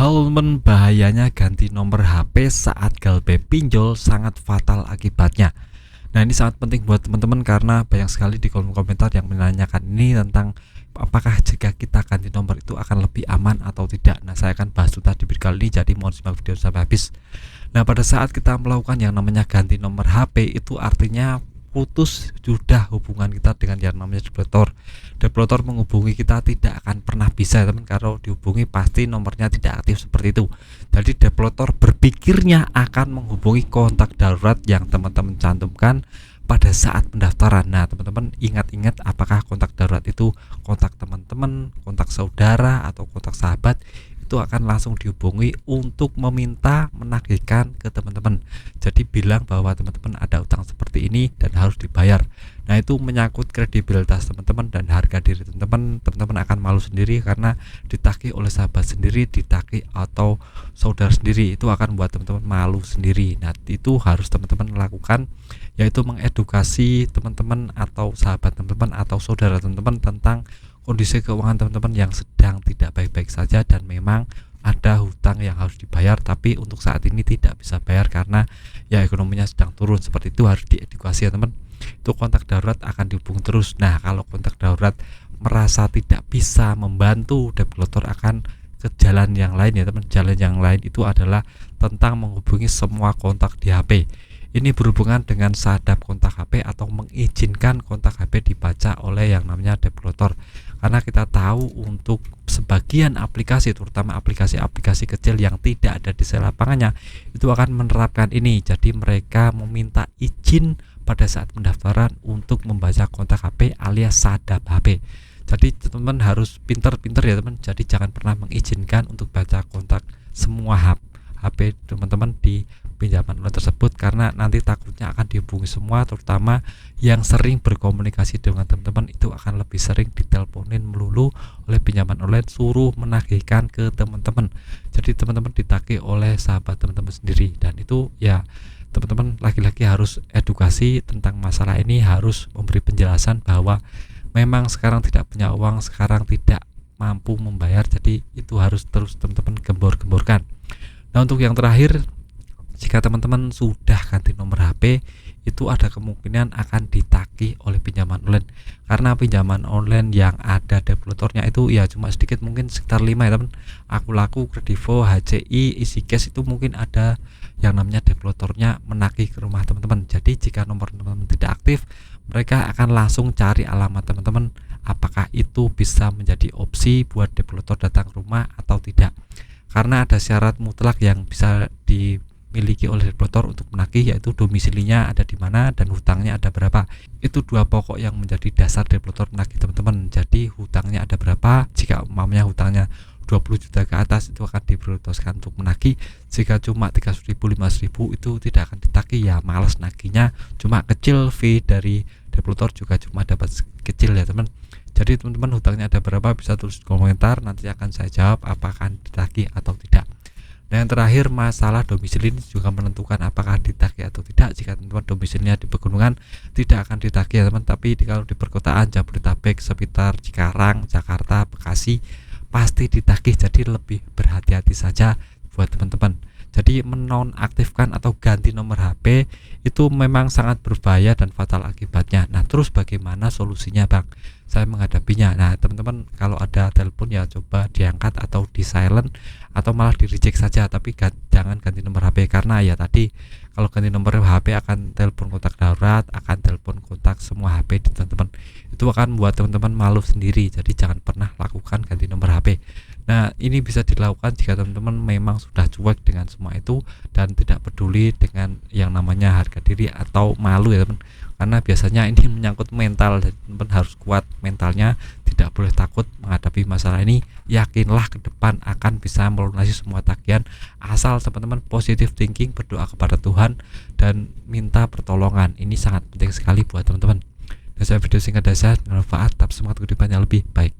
Halo teman, bahayanya ganti nomor HP saat galbay pinjol sangat fatal akibatnya. Nah, ini sangat penting buat teman-teman karena banyak sekali di kolom komentar yang menanyakan ini tentang apakah jika kita ganti nomor itu akan lebih aman atau tidak. Nah, saya akan bahas tuntas di video kali ini, jadi mohon simak video sampai habis. Nah, pada saat kita melakukan yang namanya ganti nomor HP itu artinya putus sudah hubungan kita dengan yang namanya developer. Developer menghubungi kita tidak akan pernah bisa, teman. Kalau dihubungi pasti nomornya tidak aktif seperti itu. Jadi developer berpikirnya akan menghubungi kontak darurat yang teman-teman cantumkan pada saat pendaftaran. Nah, teman-teman ingat-ingat apakah kontak darurat itu kontak teman-teman, kontak saudara, atau kontak sahabat. Itu akan langsung dihubungi untuk meminta menagihkan ke teman-teman. Jadi bilang bahwa teman-teman ada utang seperti ini dan harus dibayar. Nah, itu menyangkut kredibilitas teman-teman dan harga diri teman-teman. Teman-teman akan malu sendiri karena ditagih oleh sahabat sendiri, ditagih atau saudara sendiri. Itu akan buat teman-teman malu sendiri. Nah, itu harus teman-teman lakukan, yaitu mengedukasi teman-teman atau sahabat teman-teman atau saudara teman-teman tentang kondisi keuangan teman-teman yang sedang tidak baik-baik saja dan memang ada hutang yang harus dibayar, tapi untuk saat ini tidak bisa bayar karena ya ekonominya sedang turun. Seperti itu harus diedukasi ya teman. Itu kontak darurat akan dihubungi terus. Nah, kalau kontak darurat merasa tidak bisa membantu, developer akan ke jalan yang lain ya teman. Jalan yang lain itu adalah tentang menghubungi semua kontak di HP. Ini berhubungan dengan sadap kontak HP atau mengizinkan kontak HP dibaca oleh yang namanya developer. Karena kita tahu untuk sebagian aplikasi, terutama aplikasi-aplikasi kecil yang tidak ada di sel lapangannya, itu akan menerapkan ini. Jadi mereka meminta izin pada saat pendaftaran untuk membaca kontak HP alias sadap HP. Jadi teman-teman harus pinter-pinter ya teman. Jadi jangan pernah mengizinkan untuk baca kontak semua HP teman-teman di pinjaman online tersebut, karena nanti takutnya akan dihubungi semua, terutama yang sering berkomunikasi dengan teman-teman itu akan lebih sering diteleponin melulu oleh pinjaman online, suruh menagihkan ke teman-teman. Jadi teman-teman ditagih oleh sahabat teman-teman sendiri, dan itu ya teman-teman lagi-lagi harus edukasi tentang masalah ini, harus memberi penjelasan bahwa memang sekarang tidak punya uang, sekarang tidak mampu membayar, jadi itu harus terus teman-teman gembor-gemborkan. Nah, untuk yang terakhir, jika teman-teman sudah ganti nomor HP, itu ada kemungkinan akan ditagih oleh pinjaman online. Karena pinjaman online yang ada developernya itu ya cuma sedikit, mungkin sekitar 5 ya teman. Akulaku, Kredivo, HCI, EasyCash itu mungkin ada yang namanya developernya menagih ke rumah teman-teman. Jadi jika nomor teman-teman tidak aktif, mereka akan langsung cari alamat teman-teman, apakah itu bisa menjadi opsi buat developer datang ke rumah atau tidak. Karena ada syarat mutlak yang bisa dimiliki oleh developer untuk menagih, yaitu domisilinya ada di mana dan hutangnya ada berapa. Itu dua pokok yang menjadi dasar developer menagih teman-teman. Jadi hutangnya ada berapa, jika umpamanya hutangnya 20 juta ke atas itu akan diprioritaskan untuk menagih. Jika cuma 300.000, 500.000 itu tidak akan ditagih, ya males nagihnya, cuma kecil, fee dari developer juga cuma dapat kecil ya teman. Jadi teman-teman hutangnya ada berapa bisa tulis di komentar, nanti akan saya jawab apakah ditagih atau tidak. Nah, yang terakhir masalah domisili ini juga menentukan apakah ditagih atau tidak. Jika teman-teman domisilinya di pegunungan tidak akan ditagih ya teman, tapi kalau di perkotaan Jabodetabek sekitar Cikarang, Jakarta, Bekasi pasti ditagih. Jadi lebih berhati-hati saja buat teman-teman. Jadi menonaktifkan atau ganti nomor HP itu memang sangat berbahaya dan fatal akibatnya. Nah, terus bagaimana solusinya Bang? Saya menghadapinya. Nah, teman-teman kalau ada telepon ya coba diangkat atau di silent atau malah di reject saja, tapi jangan ganti nomor HP, karena ya tadi kalau ganti nomor HP akan telepon kontak darurat, akan telepon kontak semua HP di teman-teman. Itu akan membuat teman-teman malu sendiri. Jadi jangan pernah lakukan ganti nomor HP. Nah, ini bisa dilakukan jika teman-teman memang sudah cuek dengan semua itu dan tidak peduli dengan yang namanya harga diri atau malu ya teman. Karena biasanya ini menyangkut mental, dan teman-teman harus kuat mentalnya, tidak boleh takut menghadapi masalah ini. Yakinlah ke depan akan bisa melunasi semua tagihan, asal teman-teman positive thinking, berdoa kepada Tuhan dan minta pertolongan. Ini sangat penting sekali buat teman-teman. Dan saya video singkat dari saya, bermanfaat, tetap semangat kehidupan yang lebih baik.